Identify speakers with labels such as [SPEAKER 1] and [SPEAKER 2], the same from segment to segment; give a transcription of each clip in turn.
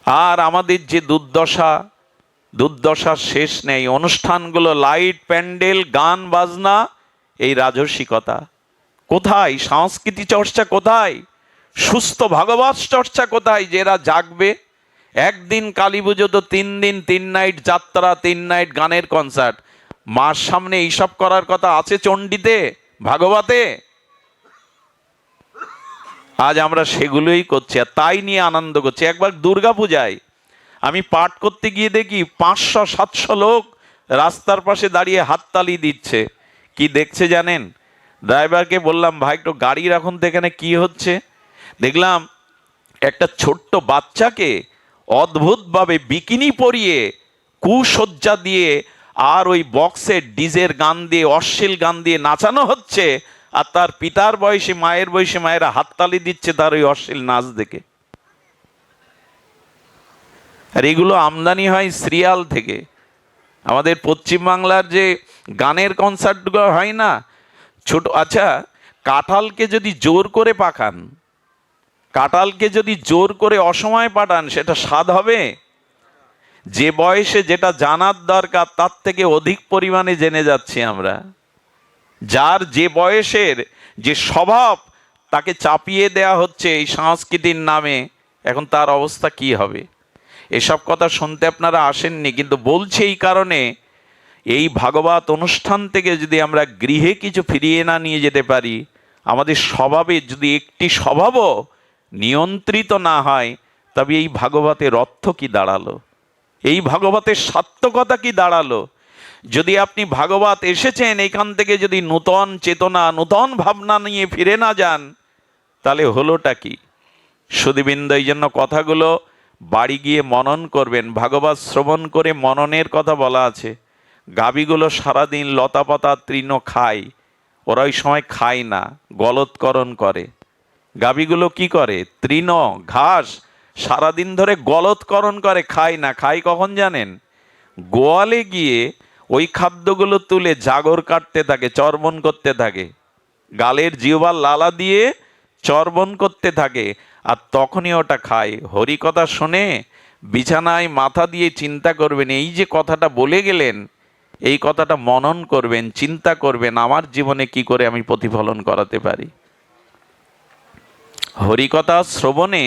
[SPEAKER 1] আর আমাদের যে দুর্দশার শেষ নেই। অনুষ্ঠানগুলো, লাইট, প্যান্ডেল, গান বাজনা, এই রাজসিকতা কোথায়? সংস্কৃতি চর্চা কোথায়? সুস্থ ভাগবত চর্চা কোথায়? যেরা জাগবে। একদিন কালী পুজো তো 3 দিন 3 নাইট যাত্রা, 3 নাইট গানের কনসার্ট। মার সামনে এইসব করার কথা আছে চণ্ডীতে, ভাগবতে? আজ আমরা সেগুলোই করছি, আর তাই নিয়ে আনন্দ করছি। একবার দুর্গা পূজায় আমি পাঠ করতে গিয়ে দেখি 500-700 লোক রাস্তার পাশে দাঁড়িয়ে হাততালি দিচ্ছে। কি দেখছে জানেন? ড্রাইভারকে বললাম, ভাই একটু গাড়ি রাখুন তো, এখানে কি হচ্ছে? দেখলাম একটা ছোট্ট বাচ্চাকে অদ্ভুতভাবে বিকিনি পরিয়ে, কুসজ্জা দিয়ে, আর ওই বক্সের ডিজের গান দিয়ে, অশ্লীল গান দিয়ে নাচানো হচ্ছে। আর তার পিতার বয়সী, মায়ের বয়সী মায়েরা হাততালি দিচ্ছে তার ওই অশ্লীল নাচ দেখে। আর এগুলো আমদানি হয় সিরিয়াল থেকে। আমাদের পশ্চিমবাংলার যে গানের কনসার্টগুলো হয় না, ছোট, আচ্ছা, কাঁঠালকে যদি জোর করে পাকান, কাঁঠালকে যদি জোর করে অসময়ে পাঠান, সেটা স্বাদ হবে? যে বয়সে যেটা জানার দরকার তার থেকে অধিক পরিমাণে জেনে যাচ্ছি আমরা। যার যে বয়সের যে স্বভাব, তাকে চাপিয়ে দেয়া হচ্ছে এই সংস্কৃতির নামে। এখন তার অবস্থা কি হবে? এসব কথা শুনতে আপনারা আসেননি, কিন্তু বলছি এই কারণে, এই ভাগবত অনুষ্ঠান থেকে যদি আমরা গৃহে কিছু ফিরিয়ে না নিয়ে যেতে পারি, আমাদের স্বভাবে যদি একটি স্বভাবও নিয়ন্ত্রিত না হয়, তবে এই ভাগবতের অর্থ কি দাঁড়ালো? এই ভাগবতের সার্থকতা কি দাঁড়ালো? যদি আপনি ভাগবত এসেছেন, এখান থেকে যদি নূতন চেতনা, নূতন ভাবনা নিয়ে ফিরে না যান, তাহলে হলোটা কি? সুধীবৃন্দ, এই জন্য কথাগুলো বাড়ি গিয়ে মনন করবেন। ভাগবত শ্রবণ করে মননের কথা বলা আছে। গাভীগুলো সারাদিন লতাপাতা তৃণ খায়, ওরা ওই সময় খায় না, গলৎকরণ করে। গাভীগুলো কি করে? তৃণ, ঘাস সারাদিন ধরে গলৎকরণ করে, খায় না। খায় কখন জানেন? গোয়ালে গিয়ে ওই খাদ্যগুলো তুলে জাগর কাটতে থাকে, চর্বণ করতে থাকে, গালের জিহ্বার লালা দিয়ে চর্বণ করতে থাকে, আর তখনই ওটা খায়। হরিকথা শুনে বিছানায় মাথা দিয়ে চিন্তা করবেন, এই যে কথাটা বলে গেলেন, এই কথাটা মনন করবেন, চিন্তা করবেন, আমার জীবনে কি করে আমি প্রতিফলন করাতে পারি। হরিকথা শ্রবণে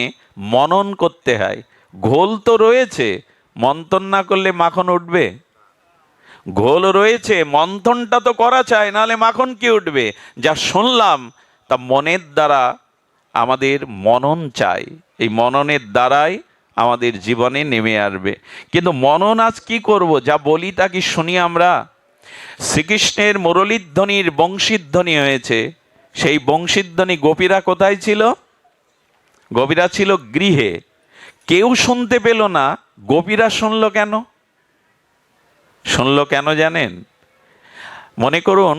[SPEAKER 1] মনন করতে হয়। ঘোল তো রয়েছে, মন্থন না করলে মাখন উঠবে? ঘোল রয়েছে, মন্থনটা তো করা চাই, নাহলে মাখন কি উঠবে? যা শুনলাম তা মনের দ্বারা আমাদের মনন চাই, এই মননের দ্বারাই আমাদের জীবনে নেমে আসবে। কিন্তু মনন আজ কি করব? যা বলি তা কি শুনি আমরা? শ্রীকৃষ্ণের মুরলীধ্বনির বংশীধ্বনি হয়েছে, সেই বংশীধ্বনি গোপীরা কোথায় ছিল? গোপীরা ছিল গৃহে। কেউ শুনতে পেল না, গোপীরা শুনলো কেন? শুনলো কেন জানেন? মনে করুন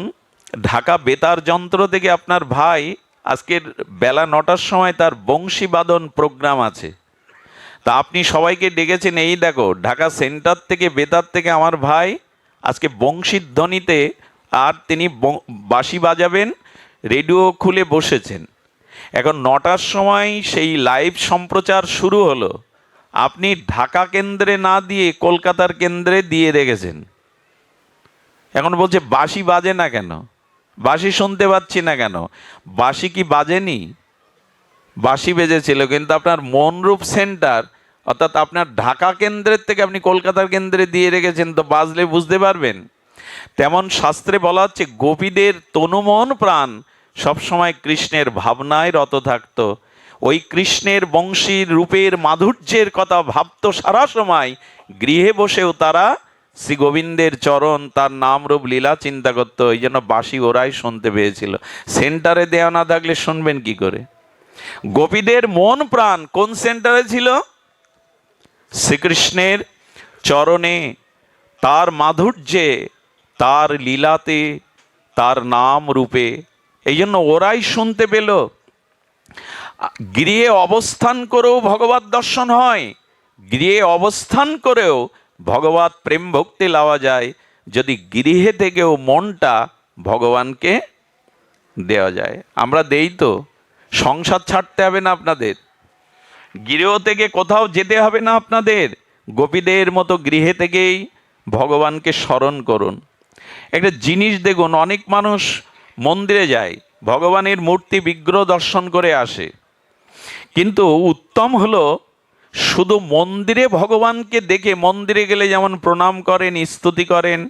[SPEAKER 1] ঢাকা বেতার যন্ত্র থেকে আপনার ভাই আজকের বেলা 9টার সময় তার বংশী বাদন প্রোগ্রাম আছে, তা আপনি সবাইকে ডেকেছেন, এই দেখো ঢাকা সেন্টার থেকে, বেতার থেকে আমার ভাই আজকে বংশীর ধ্বনিতে, আর তিনি বাঁশি বাজাবেন, রেডিও খুলে বসেছেন। এখন 9টার সময় সেই লাইভ সম্প্রচার শুরু হলো, আপনি ঢাকা কেন্দ্রে না দিয়ে কলকাতার কেন্দ্রে দিয়ে রেখেছেন। এখন বলছে বাঁশি বাজে না কেন, বাঁশি শুনতে পাচ্ছি না কেন? বাঁশি কি বাজেনি? বাঁশি বেজেছিল, কিন্তু আপনার মনরূপ সেন্টার, অর্থাৎ আপনার ঢাকা কেন্দ্রের থেকে আপনি কলকাতার কেন্দ্রে দিয়ে রেখেছেন, তো বাজলে বুঝতে পারবেন। তেমন শাস্ত্রে বলা হচ্ছে গোপীদের তনুমন প্রাণ সবসময় কৃষ্ণের ভাবনায় রত থাকতো। ওই কৃষ্ণের বংশীর রূপের মাধুর্যের কথা ভাবতো সারা সময়। গৃহে বসেও তারা শ্রী গোবিন্দের চরণ, তার নাম রূপ লীলা চিন্তা করতো। ওই জন্য বাঁশি ওরাই শুনতে পেয়েছিল। সেন্টারে দেওয়া না থাকলে শুনবেন কি করে? গোপীদের মন প্রাণ কোন সেন্টারে ছিল? শ্রীকৃষ্ণের চরণে, তার মাধুর্যে, তার লীলাতে, তার নাম রূপে। এই জন্য ওরাই শুনতে পেল। গৃহে অবস্থান করেও ভগবত দর্শন হয়, গৃহে অবস্থান করেও ভগবত প্রেম ভক্তি লাওয়া যায়, যদি গৃহে থেকেও মনটা ভগবানকে দেওয়া যায়। আমরা দেই তো? সংসার ছাড়তে হবে না আপনাদের, গৃহ থেকে কোথাও যেতে হবে না আপনাদের, গোপীদের মতো গৃহে থেকেই ভগবানকে স্মরণ করুন। একটা জিনিস দেখুন, অনেক মানুষ মন্দিরে যায়, ভগবানের মূর্তি বিগ্রহ দর্শন করে আসে, কিন্তু উত্তম হলো শুধু মন্দিরে ভগবানকে দেখে, মন্দিরে গেলে যেমন প্রণাম করেন, স্তুতি করেন,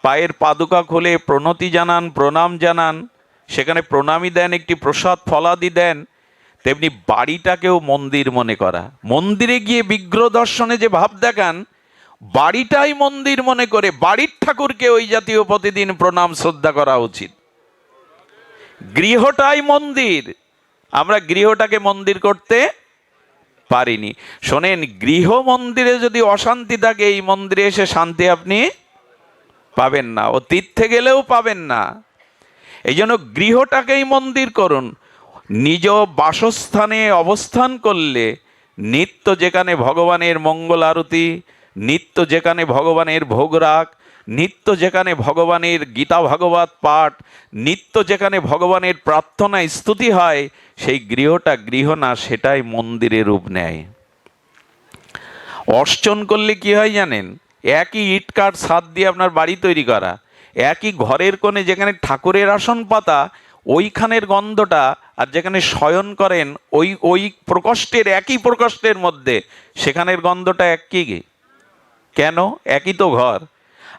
[SPEAKER 1] পায়ের পাদুকা খুলে প্রণতি জানান, প্রণাম জানান, সেখানে প্রণামী দেন, একটি প্রসাদ ফলাদি দেন, তেমনি বাড়িটাকেও মন্দির মনে করা। মন্দিরে গিয়ে বিগ্রহ দর্শনে যে ভাব দেখান, বাড়িটাই মন্দির মনে করে বাড়ির ঠাকুরকে ওই জাতীয় প্রতিদিন প্রণাম শ্রদ্ধা করা উচিত। গৃহটাই মন্দির, আমরা গৃহটাকে মন্দির করতে পারিনি। শোনেন, গৃহ মন্দিরে যদি অশান্তি থাকে, এই মন্দিরে এসে শান্তি আপনি পাবেন না, ও তীর্থে গেলেও পাবেন না। এই জন্য গৃহটাকেই মন্দির করুন। নিজ বাসস্থানে অবস্থান করলে নিত্য যেখানে ভগবানের মঙ্গল আরতি, নিত্য যেখানে ভগবানের ভোগরাগ, নিত্য যেখানে ভগবানের গীতা ভাগবত পাঠ, নিত্য যেখানে ভগবানের প্রার্থনা স্তুতি হয়, সেই গৃহটা গৃহ না, সেটাই মন্দিরের রূপ নেয়। অর্চন করলে কি হয় জানেন? একই ইট কাঠ ছাদ দিয়ে আপনার বাড়ি তৈরি করা, একই ঘরের কোণে যেখানে ঠাকুরের আসন পাতা, ওইখানের গন্ধটা, আর যেখানে শয়ন করেন ওই ওই প্রকোষ্ঠের, একই প্রকোষ্ঠের মধ্যে সেখানের গন্ধটা একই। কেন? একই তো ঘর।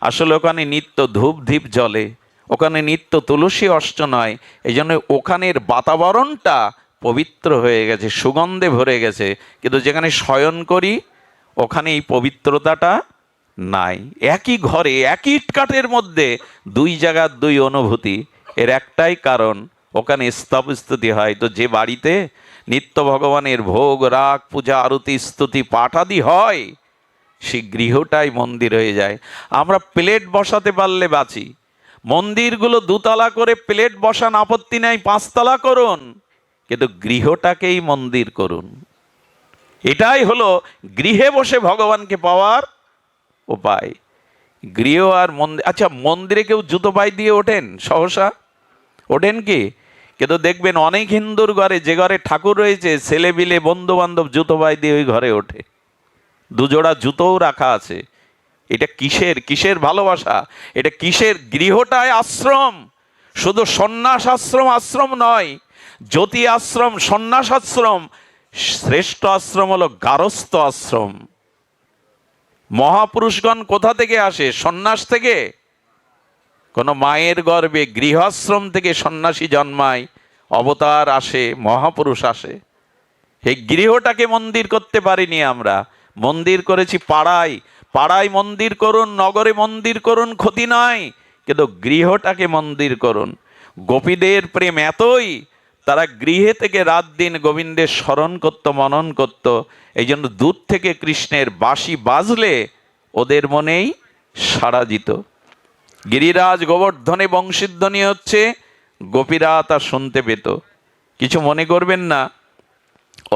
[SPEAKER 1] আসলে ওখানে নিত্য ধূপ ধীপ জ্বলে, ওখানে নিত্য তুলসী অর্চন হয়, এই জন্য ওখানের বাতাবরণটা পবিত্র হয়ে গেছে, সুগন্ধে ভরে গেছে। কিন্তু যেখানে শয়ন করি ওখানে এই পবিত্রতাটা নাই। একই ঘরে একই ইটকাঠের মধ্যে দুই জায়গার দুই অনুভূতি। এর একটাই কারণ, ওখানে স্তব স্তুতি হয়। তো যে বাড়িতে নিত্য ভগবানের ভোগ রাগ পূজা আরতি স্তুতি পাঠাদি হয়, সেই গৃহটাই মন্দির হয়ে যায়। আমরা প্লেট বসাতে পারলে বাঁচি। মন্দিরগুলো দুতলা করে প্লেট বসান, আপত্তি নাই, 5 তলা করুন, কিন্তু গৃহটাকেই মন্দির করুন। এটাই হলো গৃহে বসে ভগবানকে পাওয়ার উপায়। গৃহ আর মন্দির। আচ্ছা, মন্দিরে কেউ জুতো পায়ে দিয়ে ওঠেন? সহসা ওঠেন কি? কিন্তু দেখবেন অনেক হিন্দুর ঘরে, যে ঘরে ঠাকুর রয়েছে, ছেলে বিলে বন্ধু বান্ধব জুতো পায়ে দিয়ে ওই ঘরে ওঠে, দুজোড়া জুতোও রাখা আছে। এটা কিসের কিসের ভালোবাসা? এটা কিসের? গৃহটায় আশ্রম। শুধু সন্ন্যাস আশ্রম আশ্রম নয়, জ্যোতি আশ্রম, সন্ন্যাস আশ্রম, শ্রেষ্ঠ আশ্রম হলো গারস্থ আশ্রম। মহাপুরুষগণ কোথা থেকে আসে? সন্ন্যাস থেকে। কোন মায়ের গর্ভে গৃহাশ্রম থেকে সন্ন্যাসী জন্মায়, অবতার আসে, মহাপুরুষ আসে। এই গৃহটাকে মন্দির করতে পারিনি আমরা, মন্দির করেছি পাড়ায়। পাড়ায় মন্দির করুন, নগরে মন্দির করুন, ক্ষতি নাই, কিন্তু গৃহটাকে মন্দির করুন। গোপীদের প্রেম এতই, তারা গৃহে থেকে রাত দিন গোবিন্দের স্মরণ করত, মনন করত। এই জন্য দূর থেকে কৃষ্ণের বাঁশি বাজলে ওদের মনেই সাড়া দিত। গিরিরাজ গোবর্ধনে বংশীধ্বনি হচ্ছে, গোপীরা তা শুনতে পেত। কিছু মনে করবেন না,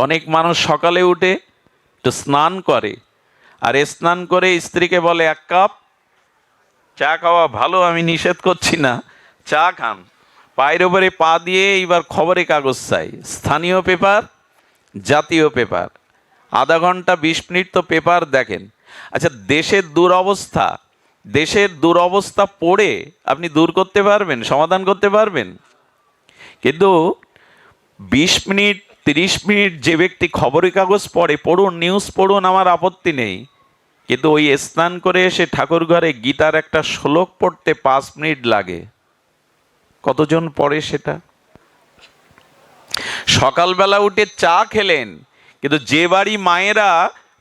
[SPEAKER 1] অনেক মানুষ সকালে উঠে একটু স্নান করে, আর স্নান করে স্ত্রীকে বলে 1 কাপ চা খাওয়া ভালো, আমি নিষেধ করছি না, চা খান। পায়ের উপরে পা দিয়ে এইবার খবরে কাগজ চাই, স্থানীয় পেপার, জাতীয় পেপার, আধা ঘন্টা 20 মিনিট তো পেপার দেখেন। আচ্ছা, দেশের দুরবস্থা পড়ে আপনি দূর করতে পারবেন, সমাধান করতে পারবেন? কিন্তু 20 মিনিট 30 মিনিট যে ব্যক্তি খবরের কাগজ পড়ে, পড়ুন, নিউজ পড়ুন, আমার আপত্তি নেই, কিন্তু ওই স্নান করে এসে ঠাকুর ঘরে গীতার একটা শ্লোক পড়তে 5 মিনিট লাগে। কতজন পড়ে সেটা? সকালবেলা উঠে চা খেলেন, কিন্তু যে বাড়ি মায়েরা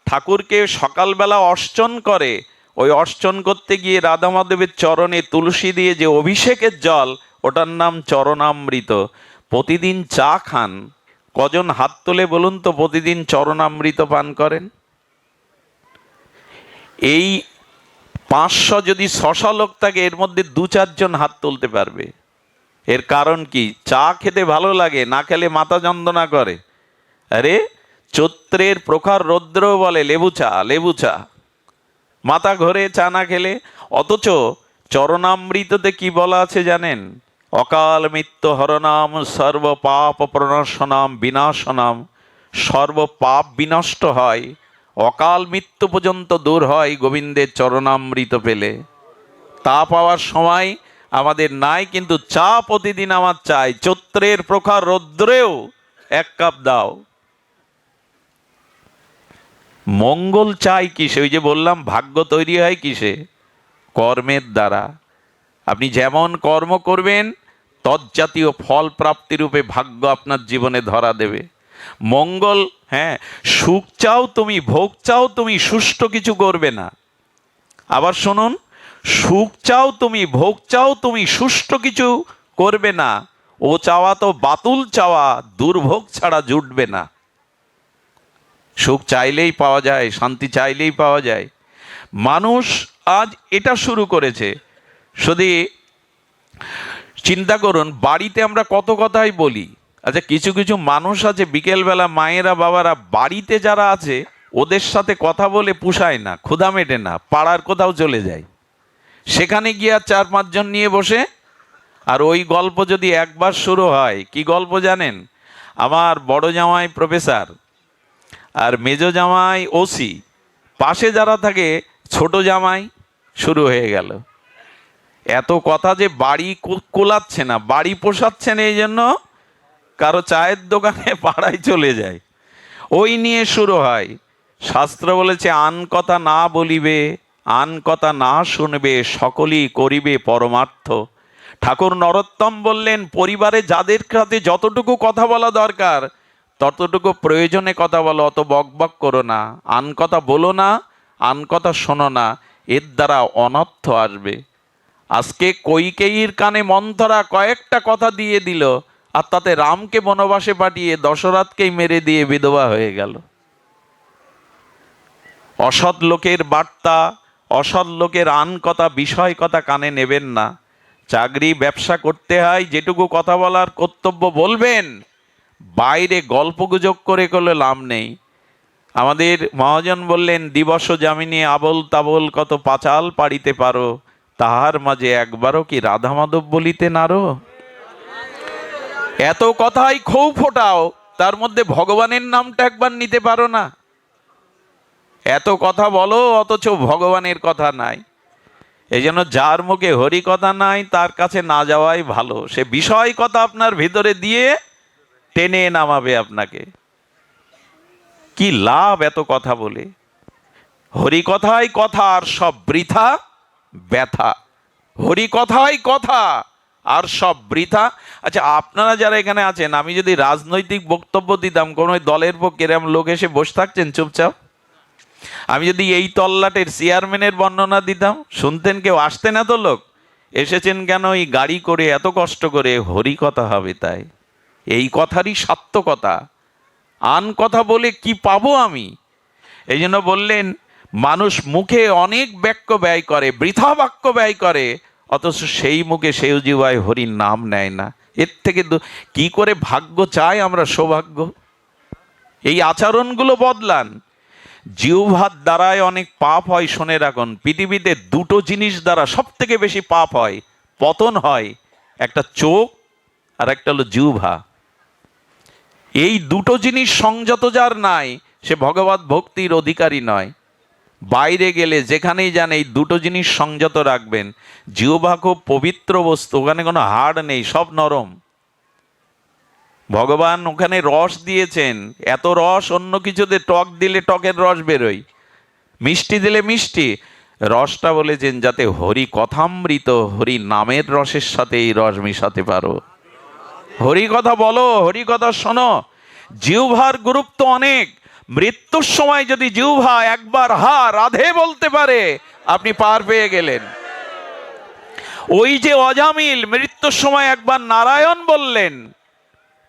[SPEAKER 1] ঠাকুরকে সকালবেলা অর্চন করে, ওই অর্চন করতে গিয়ে রাধা মাধবের চরণে তুলসী দিয়ে যে অভিষেকের জল, ওটার নাম চরণামৃত। প্রতিদিন চা খান, কজন হাত তুলে বলুন তো প্রতিদিন চরণামৃত পান করেন? এই 500 যদি 600 লোক থাকে, এর মধ্যে 2-4 জন হাত তুলতে পারবে। এর কারণ কি? চা খেতে ভালো লাগে, না খেলে মাথা যন্ত্রণা করে। আরে, চৈত্রের প্রখর রৌদ্র বলে লেবু চা, লেবু চা, মাথা ঘোরে চা না খেলে। অথচ চরণামৃততে কি বলা আছে জানেন? অকাল মৃত্যু হরনাম, সর্ব পাপ প্রণাশনাম বিনাশনাম, সর্ব পাপ বিনষ্ট হয়, অকাল মৃত্যু পর্যন্ত দূর হয় গোবিন্দের চরণামৃত পেলে। তা পাওয়ার সময় আমাদের নাই, কিন্তু চা প্রতিদিন আমার চাই, চৈত্রের প্রখর রৌদ্রেও 1 কাপ দাও। মঙ্গল চাই কিসে? ওই যে বললাম ভাগ্য তৈরি হয় কিসে? কর্মের দ্বারা। আপনি যেমন কর্ম করবেন তজ্জাতীয় ফল প্রাপ্তিরূপে ভাগ্য আপনার জীবনে ধরা দেবে। মঙ্গল, হ্যাঁ, সুখ চাও তুমি, ভোগ চাও তুমি, সুষ্ঠু কিছু করবে না। আবার শুনুন, সুখ চাও তুমি, ভোগ চাও তুমি, সুষ্ঠু কিছু করবে না। ও চাওয়া তো বাতুল চাওয়া, দুর্ভোগ ছাড়া জুটবে না। সুখ চাইলেই পাওয়া যায়, শান্তি চাইলেই পাওয়া যায়। মানুষ আজ এটা শুরু করেছে। শুধু চিন্তা করুন, বাড়িতে আমরা কত কথাই বলি। আচ্ছা, কিছু কিছু মানুষ আছে বিকেলবেলা মায়েরা বাবারা বাড়িতে যারা আছে ওদের সাথে কথা বলে পুষায় না, ক্ষুধা মেটে না, পাড়ার কোথাও চলে যায়, সেখানে গিয়ে 4-5 জন নিয়ে বসে। আর ওই গল্প যদি একবার শুরু হয়, কি গল্প জানেন? আমার বড় জামাই প্রফেসর আর মেজো জামাই ওসি, পাশে যারা থাকে ছোট জামাই, শুরু হয়ে গেল এত কথা যে বাড়ি কোলাচ্ছে না, বাড়ি পোষাচ্ছে না, এই জন্য কারো চায়ের দোকানে পাড়ায় চলে যায়, ওই নিয়ে শুরু হয়। শাস্ত্র বলেছে, আন কথা না বলিবে, আন কথা না শুনবে, সকলেই করিবে পরমার্থ। ঠাকুর নরোত্তম বললেন, পরিবারে যাদের সাথে যতটুকু কথা বলা দরকার ততটুকু প্রয়োজনে কথা বলো, অত বকবক করো না। আন কথা বলো না, আন কথা শোনো না, এর দ্বারা অনর্থ আসবে। আজকে কৈকেয়ীর কানে মন্থরা কয়েকটা কথা দিয়ে দিল, আর তাতে রামকে বনবাসে পাঠিয়ে দশরথকেই মেরে দিয়ে বিধবা হয়ে গেল। অসৎ লোকের বার্তা, অসৎ লোকের আন কথা, বিষয় কথা কানে নেবেন না। চাকরি ব্যবসা করতে হয়, যেটুকু কথা বলার কর্তব্য বলবেন, বাইরে গল্পগুজব করে করলে লাভ নেই। আমাদের মহাজন বললেন, দিবস যামিনী আবল তাবল কত পাঁচাল পাড়িতে পারো, তাহার মাঝে একবারও কি রাধা মাধব বলিতে নারো। এত কথাই খুব ফোটাও, তার মধ্যে ভগবানের নামটা একবার নিতে পারো না। এত কথা বলো অথচ ভগবানের কথা নাই। এই জন্য যার মুখে হরি কথা নাই তার কাছে না যাওয়াই ভালো। সে বিষয় কথা আপনার ভিতরে দিয়ে টেনে নামাবে আপনাকে। কি লাভ এত কথা বলে? হরি কথাই কথা আর সব বৃথা ব্যথা। হরি কথাই কথা আর সব বৃথা। আচ্ছা, আপনারা যারা এখানে আছেন, আমি যদি রাজনৈতিক বক্তব্য দিতাম, কোন দলের পক্ষে এরকম লোক এসে বসে থাকছেন চুপচাপ? আমি যদি এই তল্লাটের চেয়ারম্যানের বর্ণনা দিতাম, শুনতেন কেউ? আসতেন এত লোক? এসেছেন কেন? এই গাড়ি করে এত কষ্ট করে, হরি কথা হবে তাই। এই কথারই সার্থকতা। আন কথা বলে কি পাবো আমি? এই জন্য বললেন, মানুষ মুখে অনেক বাক্য ব্যয় করে, বৃথা বাক্য ব্যয় করে, অথচ সেই মুখে সেই জিহ্বায় হরির নাম নেয় না। এর থেকে কি করে ভাগ্য চাই আমরা? সৌভাগ্য। এই আচরণগুলো বদলান। জিহ্বার দ্বারায় অনেক পাপ হয়, শুনে রাখুন। পৃথিবীতে 2টো জিনিস দ্বারা সব থেকে বেশি পাপ হয়, পতন হয়, একটা চোখ আর একটা হলো জিহ্বা। এই 2টো জিনিস সংযত যার নাই, সে ভগবত ভক্তির অধিকারী নয়। বাইরে গেলে যেখানেই যান এই 2টো জিনিস সংযত রাখবেন। জিহ্বা খুব পবিত্র বস্তু, ওখানে কোনো হাড় নেই, সব নরম। ভগবান ওখানে রস দিয়েছেন, এত রস অন্য কিছুতে টক দিলে টকের রস বেরোয়, মিষ্টি দিলে মিষ্টি। রসটা বলেছেন যাতে হরি কথামৃত, হরি নামের রসের সাথে এই রস মিশাতে পারো। হরি কথা বলো, হরি কথা শোনো। জিহ্বার গুরুত্ব অনেক। মৃত্যুর সময় যদি জিহ্বা একবার হা রাধে বলতে পারে, আপনি পার পেয়ে গেলেন। ওই যে অজামিল মৃত্যুর সময় একবার নারায়ণ বললেন,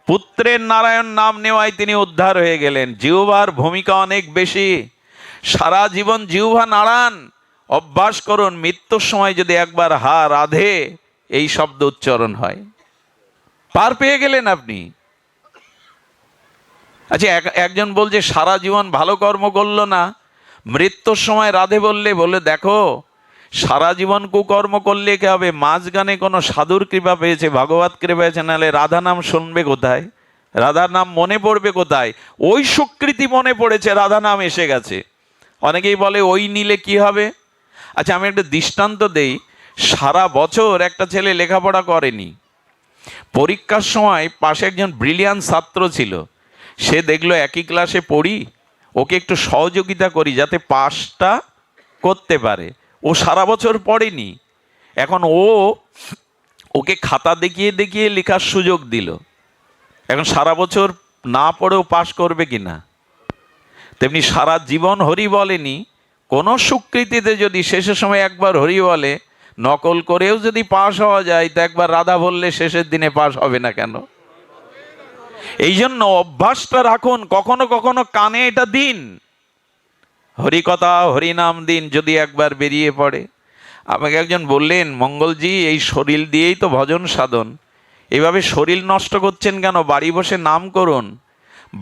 [SPEAKER 1] পুত্রের নারায়ণ নাম নেওয়ায় তিনি উদ্ধার হয়ে গেলেন। জিহ্বার ভূমিকা অনেক বেশি। সারা জীবন জিহ্বা নাড়ান, অভ্যাস করুন। মৃত্যুর সময় যদি একবার হা রাধে এই শব্দ উচ্চারণ হয়, পার পেয়ে গেলেন আপনি। আচ্ছা, একজন বলছে সারা জীবন ভালো কর্ম করলো না, মৃত্যুর সময় রাধে বলে দেখো, সারা জীবন কুকর্ম করলে কি হবে? মাঝখানে কোনো সাধুর কৃপা পেয়েছে, ভগবত কৃপা পেয়েছে, নাহলে রাধা নাম শুনবে কোথায়? রাধার নাম মনে পড়বে কোথায়? ওই সুকৃতি মনে পড়েছে, রাধা নাম এসে গেছে। অনেকেই বলে ওই নিলে কি হবে। আচ্ছা, আমি একটা দৃষ্টান্ত দেই। সারা বছর একটা ছেলে লেখাপড়া করেনি, পরীক্ষার সময় পাশে একজন ব্রিলিয়ান্ট ছাত্র ছিল, সে দেখলো একই ক্লাসে পড়ি, ওকে একটু সহযোগিতা করি যাতে পাসটা করতে পারে। ও সারা বছর পড়েনি, এখন ওকে খাতা দেখিয়ে দেখিয়ে লেখার সুযোগ দিল। এখন সারা বছর না পড়েও পাশ করবে কি না? তেমনি সারা জীবন হরি বলেনি, কোনো স্বীকৃতিতে যদি শেষের সময় একবার হরি বলে, নকল করেও যদি পাশ হওয়া যায়, তো একবার রাধা বললে শেষের দিনে পাশ হবে না কেন? এই জন্য অভ্যাসটা রাখুন, কখনো কখনো কানে এটা দিন, হরিকথা হরিনাম দিন, যদি একবার বেরিয়ে পড়ে। আমাকে একজন বললেন, মঙ্গলজি এই শরীর দিয়েই তো ভজন সাধন, এভাবে শরীর নষ্ট করছেন কেন? বাড়ি বসে নাম করুন,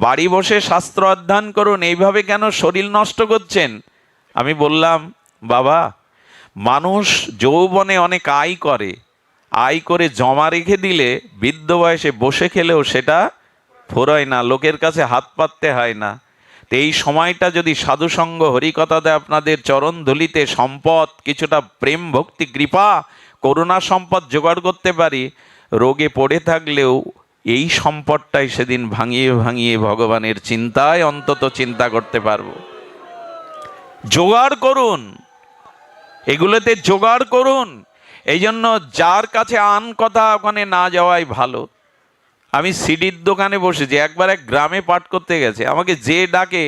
[SPEAKER 1] বাড়ি বসে শাস্ত্র অধ্যয়ন করুন, এইভাবে কেন শরীর নষ্ট করছেন? আমি বললাম, বাবা, মানুষ যৌবনে অনেক আয় করে, আয় করে জমা রেখে দিলে বৃদ্ধ বয়সে বসে খেলেও সেটা ফুরোয় না, লোকের কাছে হাত পাততে হয় না। তো এই সময়টা যদি সাধুসঙ্গ হরিকথাতে আপনাদের চরণ ধুলিতে সম্পদ, কিছুটা প্রেম ভক্তি কৃপা করুণা সম্পদ জোগাড় করতে পারি, রোগে পড়ে থাকলেও এই সম্পদটাই সেদিন ভাঙিয়ে ভাঙিয়ে ভগবানের চিন্তায় অন্তত চিন্তা করতে পারবো। জোগাড় করুন, এগুলোতে জোগাড় করুন। এই জন্য যার কাছে আন কথা ওখানে না যাওয়াই ভালো। আমি সিডির দোকানে বসেছি, একবার এক গ্রামে পাঠ করতে গেছে, আমাকে যে ডাকে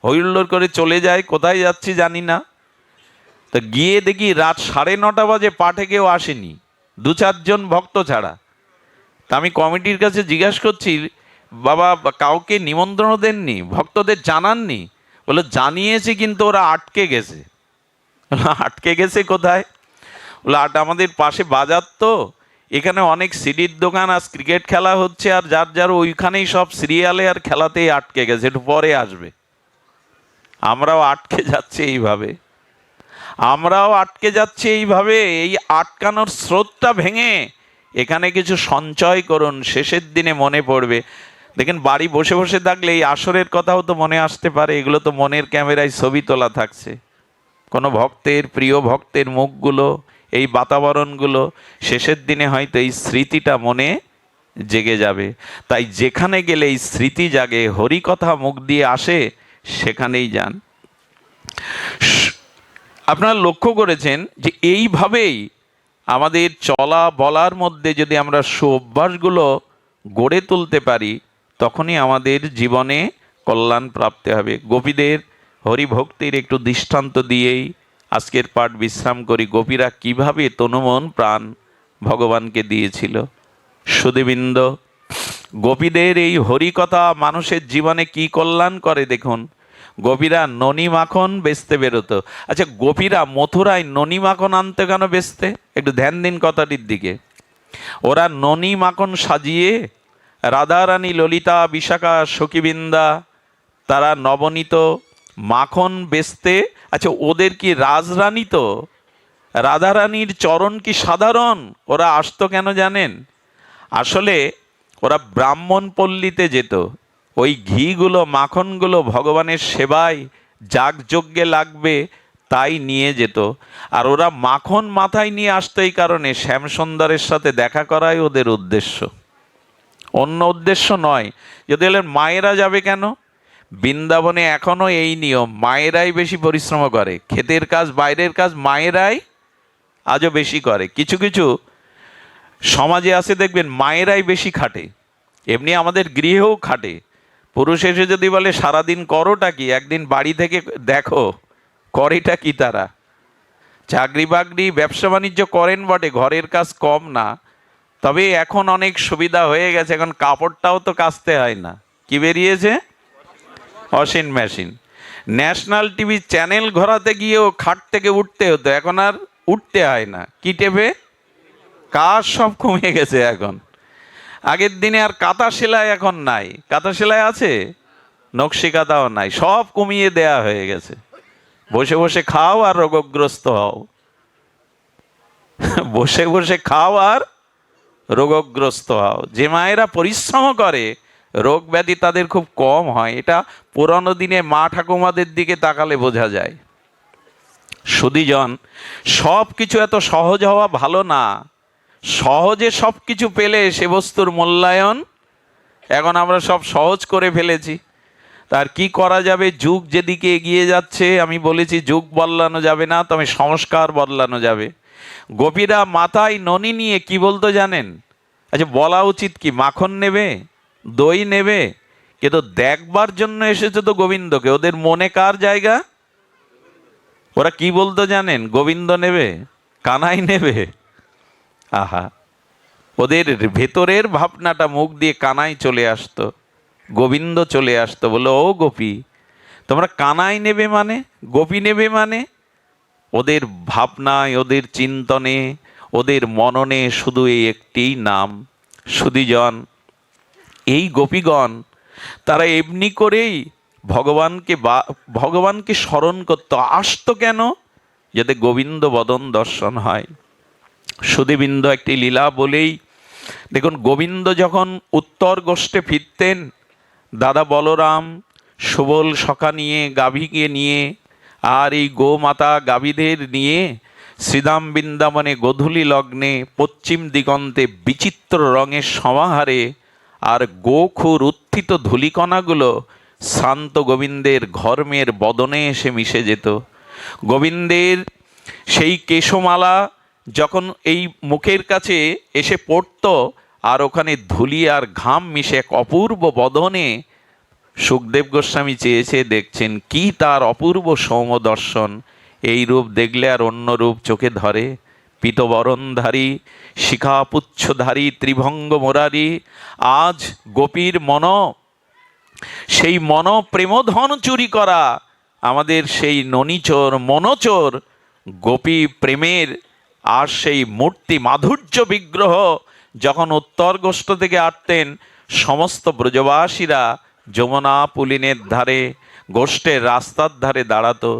[SPEAKER 1] হইল্লোড় করে চলে যায়, কোথায় যাচ্ছি জানি না। তো গিয়ে দেখি রাত 9:30 বাজে পাঠে কেউ আসেনি, 2-4 জন ভক্ত ছাড়া। তা আমি কমিটির কাছে জিজ্ঞাসা করছি, বাবা কাউকে নিমন্ত্রণ দেননি, ভক্তদের জানাননি? বলে জানিয়েছি, কিন্তু ওরা আটকে গেছে। আটকে গেছে কোথায়? বলে আমাদের পাশে বাজার, তো এখানে অনেক সিডির দোকান, আজ ক্রিকেট খেলা হচ্ছে, আর যার যার ওইখানেই সব সিরিয়ালে আর খেলাতেই আটকে গেছে, একটু পরে আসবে। আমরাও আটকে যাচ্ছি এইভাবে, আমরাও আটকে যাচ্ছি এইভাবে। এই আটকানোর স্রোতটা ভেঙে এখানে কিছু সঞ্চয় করুন, শেষের দিনে মনে পড়বে। দেখেন, বাড়ি বসে বসে থাকলে এই আসরের কথাও তো মনে আসতে পারে, এগুলো তো মনের ক্যামেরায় ছবি তোলা থাকছে। কোনো ভক্তের, প্রিয় ভক্তের মুখগুলো, এই বাতাবরণগুলো, শেষের দিনে হয়তো এই স্মৃতিটা মনে জেগে যাবে। তাই যেখানে গেলে এই স্মৃতি জাগে, হরিকথা মুখ দিয়ে আসে, সেখানেই যান। আপনারা লক্ষ্য করেছেন যে এইভাবেই আমাদের চলা বলার মধ্যে যদি আমরা সুঅভ্যাসগুলো গড়ে তুলতে পারি, তখনই আমাদের জীবনে কল্যাণ প্রাপ্তি হবে। গোপীদের হরিভক্তির একটু দৃষ্টান্ত দিয়েই আজকের পাঠ বিশ্রাম করি। গোপীরা কিভাবে তনুমন প্রাণ ভগবানকে দিয়েছিল। সুধীবৃন্দ, গোপীদের এই হরিকথা মানুষের জীবনে কি কল্যাণ করে দেখুন। গোপীরা ননি মাখন বেচতে বেরোতো। আচ্ছা, গোপীরা মথুরায় ননি মাখন আনতে কেন বেচতে? একটু ধ্যান দিন কথাটির দিকে। ওরা ননি মাখন সাজিয়ে রাধারানী, ললিতা, বিশাখা, সখীবৃন্দা, তারা নবনীত মাখন বেচতে। আচ্ছা, ওদের কি রাজরানী? তো রাধারানীর চরণ কি সাধারণ? ওরা আসতো কেন জানেন? আসলে ওরা ব্রাহ্মণ পল্লীতে যেত, ওই ঘিগুলো, মাখনগুলো ভগবানের সেবায় যাগযজ্ঞে লাগবে তাই নিয়ে যেত। আর ওরা মাখন মাথায় নিয়ে আসতো এই কারণে, শ্যামসুন্দরের সাথে দেখা করাই ওদের উদ্দেশ্য, অন্য উদ্দেশ্য নয়। যদি বলেন মায়েরা যাবে কেন? বৃন্দাবনে এখনো এই নিয়ম, মায়েরাই বেশি পরিশ্রম করে, ক্ষেতের কাজ, বাইরের কাজ মায়েরাই আজও বেশি করে। কিছু কিছু সমাজে আছে দেখবেন মায়েরাই বেশি খাটে, এমনি আমাদের গৃহেও খাটে। পুরুষ এসে যদি বলে সারাদিন করোটা কি, একদিন বাড়ি থেকে দেখো করেটা কি। তারা চাকরি বাকরি, ব্যবসা বাণিজ্য করেন বটে, ঘরের কাজ কম না। তবে এখন অনেক সুবিধা হয়ে গেছে, এখন কাপড়টাও তো কাচতে হয় না। কি বেরিয়েছে? Washing machine. National TV channel ঘোরাতে গিয়েও খাট থেকে উঠতে হতো, এখন আর উঠতে হয় না। কি টেপে? কাজ সব কমে গেছে এখন। আগের দিনে আর কাঁথা সেলাই এখন নাই। কাঁথা সেলাই আছে, নকশি কাঁথাও নাই, সব কমিয়ে দেয়া হয়ে গেছে। বসে বসে খাও আর রোগগ্রস্ত হও, বসে বসে খাও আর রোগগ্রস্ত হও। যে মায়েরা পরিশ্রম করে, রোগ ব্যাধি তাদের খুব কম হয়। এটা পুরানো দিনে মা ঠাকুমাদের দিকে তাকালে বোঝা যায়। সুধীজন, সব কিছু এত সহজ হওয়া ভালো না। সহজে সব কিছু পেলে সে বস্তুর মূল্যায়ন, এখন আমরা সব সহজ করে ফেলেছি। তার কি করা যাবে? যুগ যেদিকে এগিয়ে যাচ্ছে, আমি বলেছি যুগ বদলানো যাবে না, তবে সংস্কার বদলানো যাবে। গোপীরা মাথায় ননি নিয়ে কি বলতো জানেন? আচ্ছা, বলা উচিত কি, মাখন নেবে, দই নেবে? কিন্তু দেখবার জন্য এসেছে তো গোবিন্দকে। ওদের মনে কার জায়গা? ওরা কি বলতো জানেন? গোবিন্দ নেবে, কানাই নেবে। আহা, ওদের ভেতরের ভাবনাটা মুখ দিয়ে কানাই চলে আসতো, গোবিন্দ চলে আসতো। বলো, ও গোপী, তোমরা কানাই নেবে মানে, গোপী নেবে মানে? ওদের ভাবনায়, ওদের চিন্তনে, ওদের মননে শুধু এই একটিই নাম। সুধীজন, এই গোপীগণ তারা এমনি করেই ভগবানকে স্মরণ করত। আসতো কেন? যাতে গোবিন্দ বদন দর্শন হয়। সুধীবৃন্দ, একটি লীলা বলেই, দেখুন, গোবিন্দ যখন উত্তর গোষ্ঠে ফিরতেন, দাদা বলরাম সুবল সখা নিয়ে, গাভীকে নিয়ে, আর এই গোমাতা গাভীদের নিয়ে শ্রীধাম বৃন্দাবনে গোধূলি লগ্নে পশ্চিম দিগন্তে বিচিত্র রঙের সমাহারে আর গোখুর উত্থিত ধূলিকণাগুলো শান্ত গোবিন্দের ঘর্মের বদনে এসে মিশে যেত। গোবিন্দের সেই কেশমালা যখন এই মুখের কাছে এসে পড়ত, আর ওখানে ধুলি আর ঘাম মিশে এক অপূর্ব বদনে, সুখদেব গোস্বামী চেয়েছে দেখছেন কি তার অপূর্ব সৌম দর্শন। এই রূপ দেখলে আর অন্য রূপ চোখে ধরে? পীতবরণধারী, শিখাপুচ্ছধারী, ত্রিভঙ্গ মোরারি। আজ গোপীর মন, সেই মন প্রেমধন চুরি করা আমাদের সেই ননিচোর মনোচোর গোপী প্রেমের আর সেই মূর্তি মাধুর্য বিগ্রহ যখন উত্তর গোষ্ঠ থেকে আসতেন, সমস্ত ব্রজবাসীরা যমুনা পুলিনের ধারে, গোষ্ঠের রাস্তার ধারে দাঁড়াতো,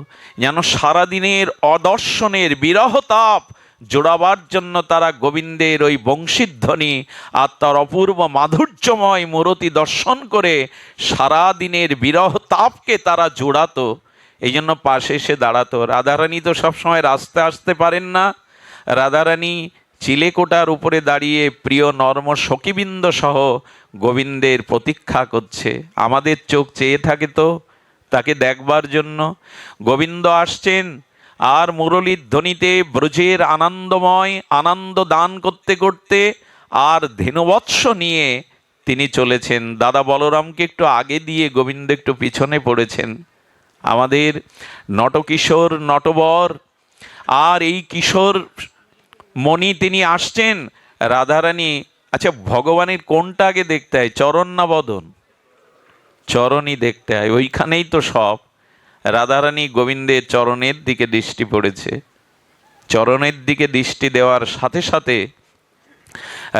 [SPEAKER 1] যেন সারাদিনের অদর্শনের বিরহ তাপ জোড়াবার জন্য তারা গোবিন্দের ওই বংশীধ্বনি আর তার অপূর্ব মাধুর্যময় মূরতি দর্শন করে সারাদিনের বিরহ তাপকে তারা জোড়াতো। এই জন্য পাশে এসে দাঁড়াতো। রাধারানী তো সবসময় রাস্তায় আসতে পারেন না। রাধারানী চিলেকোটার উপরে দাঁড়িয়ে প্রিয় নর্ম সখীবৃন্দ সহ গোবিন্দের প্রতীক্ষা করছে। আমাদের চোখ চেয়ে থাকে তো তাকে দেখবার জন্য। গোবিন্দ আসছেন আর মুরলীর ধ্বনিতে ব্রজের আনন্দময় আনন্দ দান করতে করতে আর ধেনুবৎস নিয়ে তিনি চলেছেন। দাদা বলরামকে একটু আগে দিয়ে গোবিন্দ একটু পিছনে পড়েছেন। আমাদের নটকিশোর নটবর আর এই কিশোর মণি তিনি আসছেন। রাধারানী, আচ্ছা ভগবানের কোনটা আগে দেখতে হয়, চরণ না বদন? চরণই দেখতে হয়, ওইখানেই তো সব। রাধারানী গোবিন্দের চরণের দিকে দৃষ্টি পড়েছে। চরণের দিকে দৃষ্টি দেওয়ার সাথে সাথে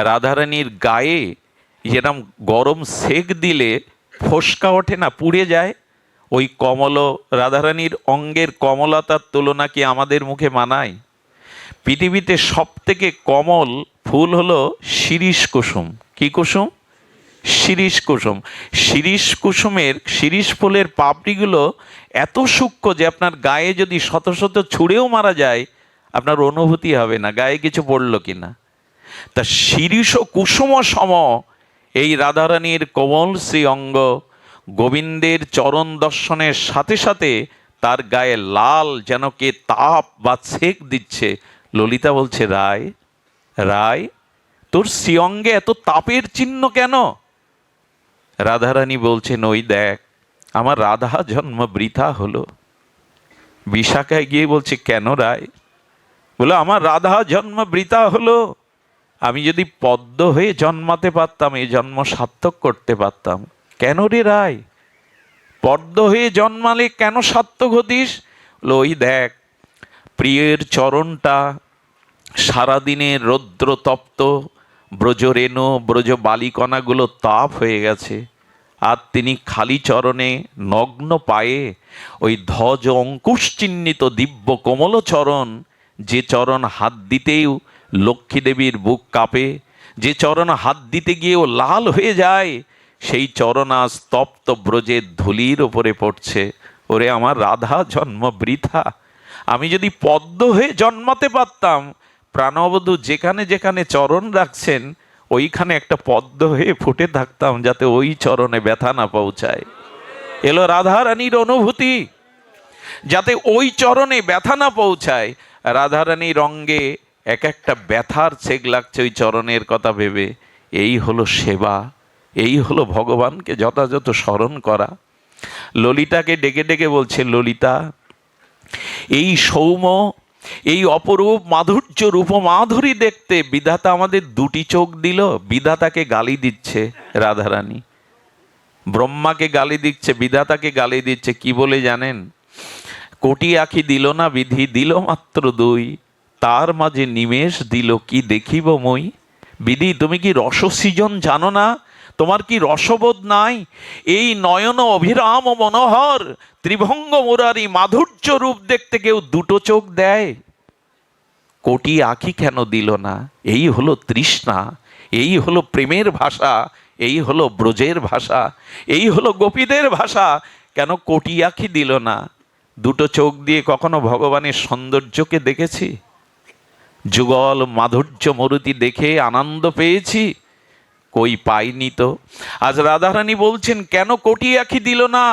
[SPEAKER 1] রাধারানীর গায়ে যেরকম গরম সেক দিলে ফোসকা ওঠে না, পুড়ে যায়, ওই কমল রাধারানীর অঙ্গের কমলতার তুলনা কি আমাদের মুখে মানায়? পৃথিবীতে সব থেকে কমল ফুল হলো শিরীষ কুসুম। কি কুসুম? শিরীষ কুসুম। শিরীষ কুসুমের, শিরীষ ফুলের পাপড়িগুলো এত সূক্ষ্ম যে আপনার গায়ে যদি শত শত ছুঁড়েও মারা যায় আপনার অনুভূতি হবে না গায়ে কিছু পড়লো কিনা। তা শিরীষ কুসুম সম এই রাধারানীর কোমল শ্রী অঙ্গ গোবিন্দের চরণ দর্শনের সাথে সাথে তার গায়ে লাল যেন কে তাপ বা ছেক দিচ্ছে। ললিতা বলছে, রায় রায়, তোর শ্রীঅঙ্গে এত তাপের চিহ্ন কেন? রাধারানী বলছেন, ওই দেখ, আমার রাধা জন্ম বৃথা হলো। বিশাখায় গিয়ে বলছে, কেন রায়? বলে, আমার রাধা জন্ম বৃথা হলো। আমি যদি পদ্ম হয়ে জন্মাতে পারতাম এই জন্ম সার্থক করতে পারতাম। কেন রে রায়? পদ্ম হয়ে জন্মালে কেন সার্থক হতিস? ওই দেখ, প্রিয়ের চরণটা সারাদিনের রৌদ্রতপ্ত ব্রজরেণু ব্রজ বালিকণাগুলো তাপ হয়ে গেছে, আর তিনি খালি চরণে নগ্ন পায়ে ওই ধ্বজ অঙ্কুশ চিহ্নিত দিব্য কোমল চরণ, যে চরণ হাত দিতেও লক্ষ্মী দেবীর বুক কাঁপে, যে চরণ হাত দিতে গিয়েও লাল হয়ে যায়, সেই চরণ আজ তপ্ত ব্রজের ধুলির ওপরে পড়ছে। ওরে আমার রাধা জন্ম বৃথা। আমি যদি পদ্ম হয়ে জন্মাতে পারতাম, প্রাণবধূ যেখানে যেখানে চরণ রাখছেন ওইখানে একটা পদ্ম হয়ে ফুটে থাকতাম, যাতে ওই চরণে ব্যথা না পৌঁছায়। এলো রাধারানীর অনুভূতি, যাতে ওই চরণে ব্যথা না পৌঁছায়। রাধারানীর অঙ্গে এক একটা ব্যথার ছেগ লাগছে ওই চরণের কথা ভেবে। এই হলো সেবা, এই হলো ভগবানকে যথাযথ স্মরণ করা। ললিতাকে ডেকে ডেকে বলছে, ললিতা, এই সৌম্য, এই অপরূপ মাধুর্য রূপমাধুরী দেখতে বিধাতা আমাদের দুটি চোখ দিল। বিধাতাকে গালি দিচ্ছে রাধারানী, ব্রহ্মাকে গালি দিচ্ছে, বিধাতাকে গালি দিচ্ছে। কি বলে জানেন? কোটি আঁখি দিল না বিধি, দিল মাত্র দুই, তার মাঝে নিমেষ দিল কি দেখিব মই। বিধি, তুমি কি রসসৃজন জানো না? তোমার কি রসবোধ নাই? এই নয়ন অভিরাম মনোহর ত্রিভঙ্গ মুরারি মাধুর্য রূপ দেখতে কেউ দুটো চোখ দেয়? কোটি আঁখি কেন দিল না? এই হলো তৃষ্ণা, এই হলো প্রেমের ভাষা, এই হলো ব্রজের ভাষা, এই হলো গোপীদের ভাষা। কেন কোটি আঁখি দিল না? দুটো চোখ দিয়ে কখনো ভগবানের সৌন্দর্যকে দেখেছি? যুগল মাধুর্য মূর্তি দেখে আনন্দ পেয়েছি? কই, পাইনি তো। আজ রাধারানী বলছেন, কেন কোটি আঁখি দিল না?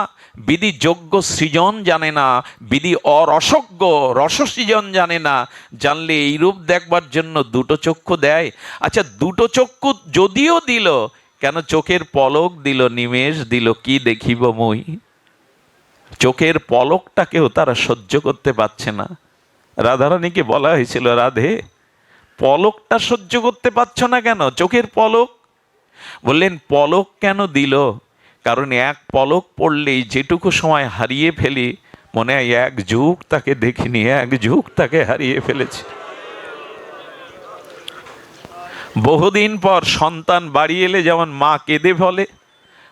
[SPEAKER 1] বিধি যোগ্য সৃজন জানে না, বিধি অরসজ্ঞ রস সৃজন জানে না। জানলে এই রূপ দেখবার জন্য দুটো চক্ষু দেয়? আচ্ছা, দুটো চক্ষু যদিও দিল, কেন চোখের পলক দিল, নিমেষ দিল কি দেখিব মই। চোখের পলকটাকেও তারা সহ্য করতে পারছে না। রাধারানীকে বলা হয়েছিল, রাধে, পলকটা সহ্য করতে পারছো না কেন? চোখের পলক। বললেন, পলক কেন দিল? কারণ এক পলক পড়লেই যেটুকু সময় হারিয়ে ফেলি, মনে হয় এক যুগ তাকে দেখিনি, এক যুগ তাকে হারিয়ে ফেলেছি। বহুদিন পর সন্তান বাড়ি এলে যেমন মা কেঁদে বলে,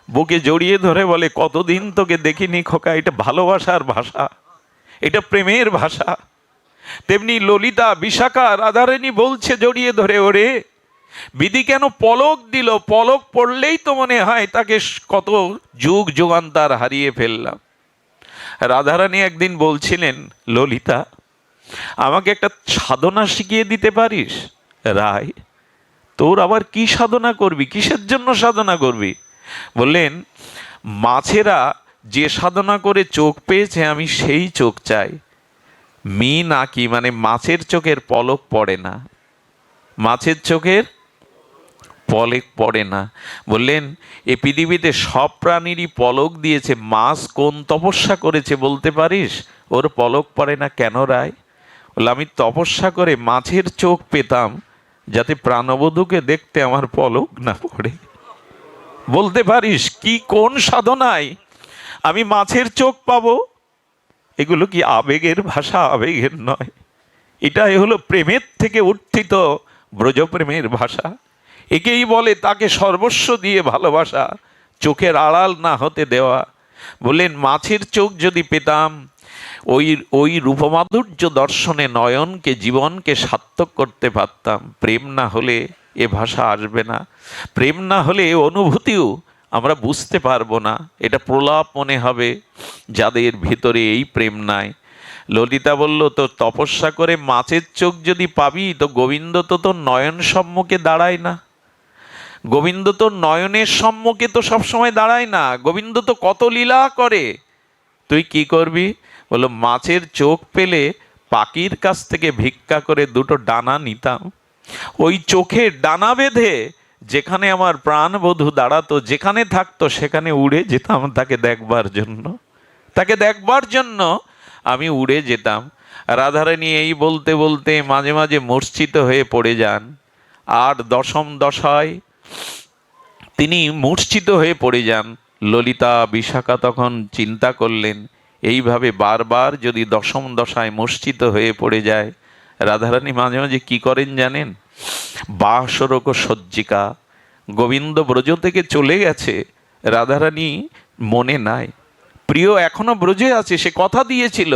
[SPEAKER 1] বুকে জড়িয়ে ধরে বলে, কতদিন তোকে দেখিনি খোকা। এটা ভালোবাসার ভাষা, এটা প্রেমের ভাষা। তেমনি ললিতা, বিশাখা, রাধারানী বলছে জড়িয়ে ধরে, ওরে বিধি কেন পলক দিল? পলক পড়লেই তো মনে হয় তাকে কত যুগ যুগান্তর হারিয়ে ফেললাম। রাধারানী একদিন বলছিলেন, ললিতা, আমাকে একটা সাধনা শিখিয়ে দিতে পারিস? রায়, তোর আবার কি সাধনা করবি? কিসের জন্য সাধনা করবি? বললেন, মাছেরা যে সাধনা করে চোখ পেয়েছে, আমি সেই চোখ চাই। নাকি মানে মাছের চোখের পলক পড়ে না, মাছের চোখের পলক পড়ে না। বললেন, এ পৃথিবীতে সব প্রাণীরই পলক দিয়েছে, মাছ কোন তপস্যা করেছে বলতে পারিস? ওর পলক পড়ে না কেন রায়? বলে, আমি তপস্যা করে মাছের চোখ পেতাম, যাতে প্রাণবধূকে দেখতে আমার পলক না পড়ে। বলতে পারিস কি, কোন সাধনায় আমি মাছের চোখ পাবো? এগুলো কি আবেগের ভাষা? আবেগের নয়, এটাই হলো প্রেমের থেকে উত্থিত ব্রজপ্রেমের ভাষা। একেই বলে তাকে সর্বস্ব দিয়ে ভালোবাসা, চোখের আড়াল না হতে দেওয়া। বললেন, মাছের চোখ যদি পেতাম, ওই রূপমাধুর্য দর্শনে নয়নকে, জীবনকে সার্থক করতে পারতাম। প্রেম না হলে এ ভাষা আসবে না, প্রেম না হলে অনুভূতিও আমরা বুঝতে পারবো না। এটা প্রলাপ মনে হবে যাদের ভিতরে এই প্রেম নাই। ললিতা বলল, তো তপস্যা করে মাছের চোখ যদি পাবি, তো গোবিন্দ তো তোর নয়ন সম্মুখে দাঁড়ায় না। গোবিন্দ তো নয়নের সম্মুখে তো সবসময় দাঁড়ায় না। গোবিন্দ তো কত লীলা করে, তুই কি করবি? বললো, মাছের চোখ পেলে পাখির কাছ থেকে ভিক্ষা করে দুটো ডানা নিতাম, ওই চোখে ডানা বেঁধে যেখানে আমার প্রাণবধূ দাঁড়াতো, যেখানে থাকতো সেখানে উড়ে যেতাম তাকে দেখবার জন্য, তাকে দেখবার জন্য আমি উড়ে যেতাম। রাধারানী এই বলতে বলতে মাঝে মাঝে মূর্ছিত হয়ে পড়ে যান। আর দশম দশায় তিনি মূর্ছিত হয়ে পড়ে যান। ললিতা, বিশাখা তখন চিন্তা করলেন, এইভাবে বারবার যদি দশম দশায় মূর্ছিত হয়ে পড়ে যায়, রাধারানী মাঝে মাঝে কি করেন জানেন? বাসরক সজ্জিকা, গোবিন্দ ব্রজ থেকে চলে গেছে, রাধারানী মনে নাই, প্রিয় এখনো ব্রজে আছে, সে কথা দিয়েছিল,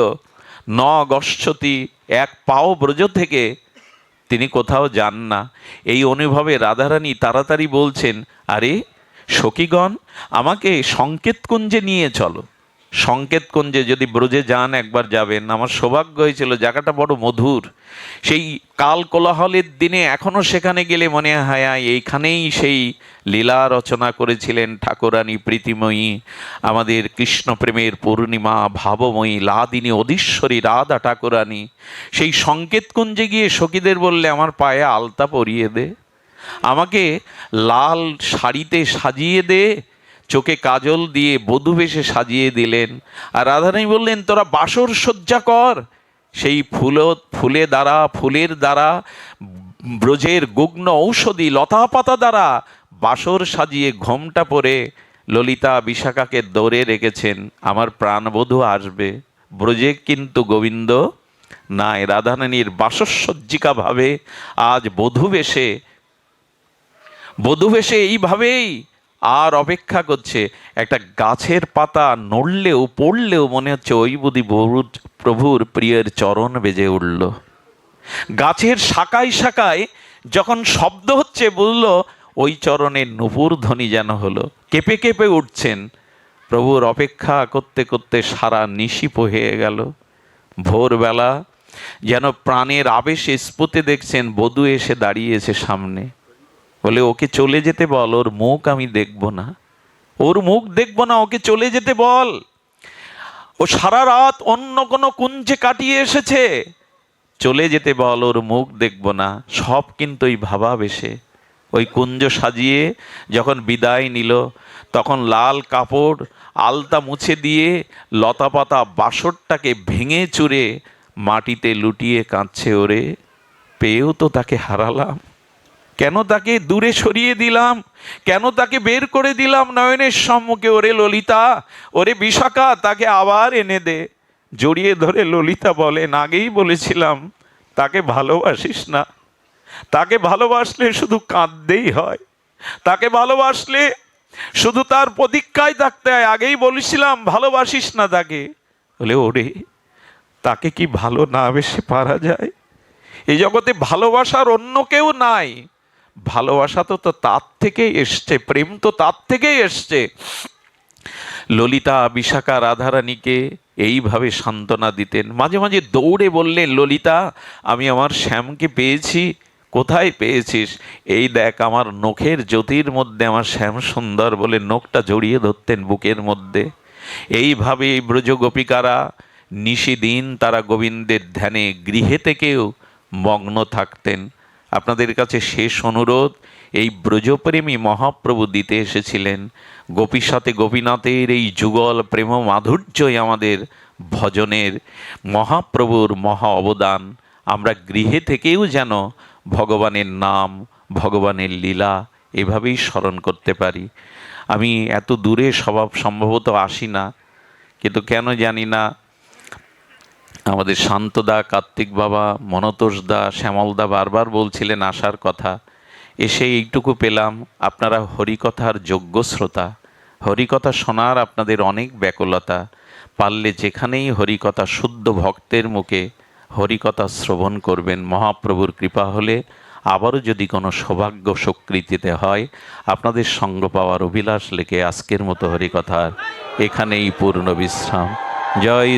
[SPEAKER 1] ন গচ্ছতি, এক পাও ব্রজ থেকে তিনি কোথাও যান না। এই অনুভবে রাধারানী তাড়াতাড়ি বলছেন, আরে সখীগণ আমাকে সংকেতকুঞ্জে নিয়ে চলো। সংকেতকুঞ্জে যদি ব্রজে যান একবার যাবেন। আমার সৌভাগ্য হয়েছিল, জায়গাটা বড় মধুর। সেই কাল কোলাহলের দিনে এখনো সেখানে গেলে মনে হয় এইখানেই সেই লীলা রচনা করেছিলেন ঠাকুরানী প্রীতিময়ী, আমাদের কৃষ্ণ প্রেমের পূর্ণিমা ভাবময়ী লাদিনী অধীশ্বরী রাধা ঠাকুরানী। সেই সংকেতকুঞ্জে গিয়ে সখীদের বললে আমার পায়ে আলতা পরিয়ে দে, আমাকে লাল শাড়িতে সাজিয়ে দে, চোখে কাজল দিয়ে বধূ বেশে সাজিয়ে দিলেন। আর রাধারানী বললেন তোরা বাসর সজ্জা কর, সেই ফুলের দ্বারা ব্রজের গুগ্ন ঔষধি লতা পাতা দ্বারা বাসর সাজিয়ে ঘোমটা পরে ললিতা বিশাখাকে দৌড়ে রেখেছেন, আমার প্রাণবধূ আসবে। ব্রজে কিন্তু গোবিন্দ নাই। রাধারানীর বাসসজ্জিকা ভাবে আজ বধূ বেশে এইভাবেই আর অপেক্ষা করছে। একটা গাছের পাতা নড়লেও পড়লেও মনে হচ্ছে ওই বুদ্ধি প্রভুর প্রিয়ের চরণ বেজে উঠল। গাছের শাখায় শাখায় যখন শব্দ হচ্ছে বলল ওই চরণের নূপুর ধ্বনি যেন হলো, কেঁপে কেঁপে উঠছেন। প্রভুর অপেক্ষা করতে করতে সারা নিশি হয়ে গেল। ভোরবেলা যেন প্রাণের আবেশে স্ফুটে দেখছেন বধূ এসে দাঁড়িয়েছে সামনে। বলে ওকে চলে যেতে বল, ওর মুখ আমি দেখব না, ওর মুখ দেখব না, ওকে চলে যেতে বল। ও সারা রাত অন্য কোনো কুঞ্জে কাটিয়ে এসেছে, চলে যেতে বল, ওর মুখ দেখব না। সব কিন্তু ওই ভাবাবেশে। ওই কুঞ্জ সাজিয়ে যখন বিদায় নিল তখন লাল কাপড় আলতা মুছে দিয়ে লতা পাতা বাসরটাকে ভেঙে চুরে মাটিতে লুটিয়ে কাঁদছে, ওরে পেয়েও তো তাকে হারালাম, কেন তাকে দূরে সরিয়ে দিলাম, কেন তাকে বের করে দিলাম নয়নের সম্মুখে। ওরে ললিতা, ওরে বিশাখা, তাকে আবার এনে দে। জড়িয়ে ধরে ললিতা বলেন আগেই বলেছিলাম তাকে ভালোবাসিস না, তাকে ভালোবাসলে শুধু কাঁদতেই হয়, তাকে ভালোবাসলে শুধু তার প্রতীক্ষায় থাকতে হয়, আগেই বলেছিলাম ভালোবাসিস না তাকে। বলে ওরে তাকে কি ভালো না বেশি পারা যায়? এই জগতে ভালোবাসার অন্য কেউ নাই, ভালোবাসা তো তার থেকেই এসছে, প্রেম তো তার থেকেই এসছে। ললিতা বিশাখা রাধারানীকে এইভাবে সান্ত্বনা দিতেন। মাঝে মাঝে দৌড়ে বললেন ললিতা আমি আমার শ্যামকে পেয়েছি। কোথায় পেয়েছিস? এই দেখ আমার নখের জ্যোতির মধ্যে আমার শ্যাম সুন্দর, বলে নখটা জড়িয়ে ধরতেন বুকের মধ্যে। এইভাবে ব্রজ গোপিকারা নিশিদিন তারা গোবিন্দের ধ্যানে গৃহে থেকেও মগ্ন থাকতেন। আপনাদের কাছে শেষ অনুরোধ, এই ব্রজপ্রেমী মহাপ্রভু দিতে এসেছিলেন। গোপীর সাথে গোপীনাথের এই যুগল প্রেম মাধুর্যই আমাদের ভজনের মহাপ্রভুর মহা অবদান। আমরা গৃহে থেকেও যেন ভগবানের নাম, ভগবানের লীলা এভাবেই স্মরণ করতে পারি। আমি এত দূরে সম্ভবত আসি না, কিন্তু কেন জানি না আমাদের শান্তদা, কার্তিক বাবা, মনতোষদা, শ্যামলদা বারবার বলছিলেন আসার কথা। এসে এইটুকু পেলাম, আপনারা হরিকথার যোগ্য শ্রোতা, হরিকথা শোনার আপনাদের অনেক ব্যাকুলতা। পারলে যেখানেই হরিকথা শুদ্ধ ভক্তের মুখে হরিকথা শ্রবণ করবেন। মহাপ্রভুর কৃপা হলে আবারও যদি কোনো সৌভাগ্য স্বীকৃতিতে হয় আপনাদের সঙ্গ পাওয়ার অভিলাষ লেখে আজকের মতো হরিকথার এখানেই পূর্ণ বিশ্রাম। জয়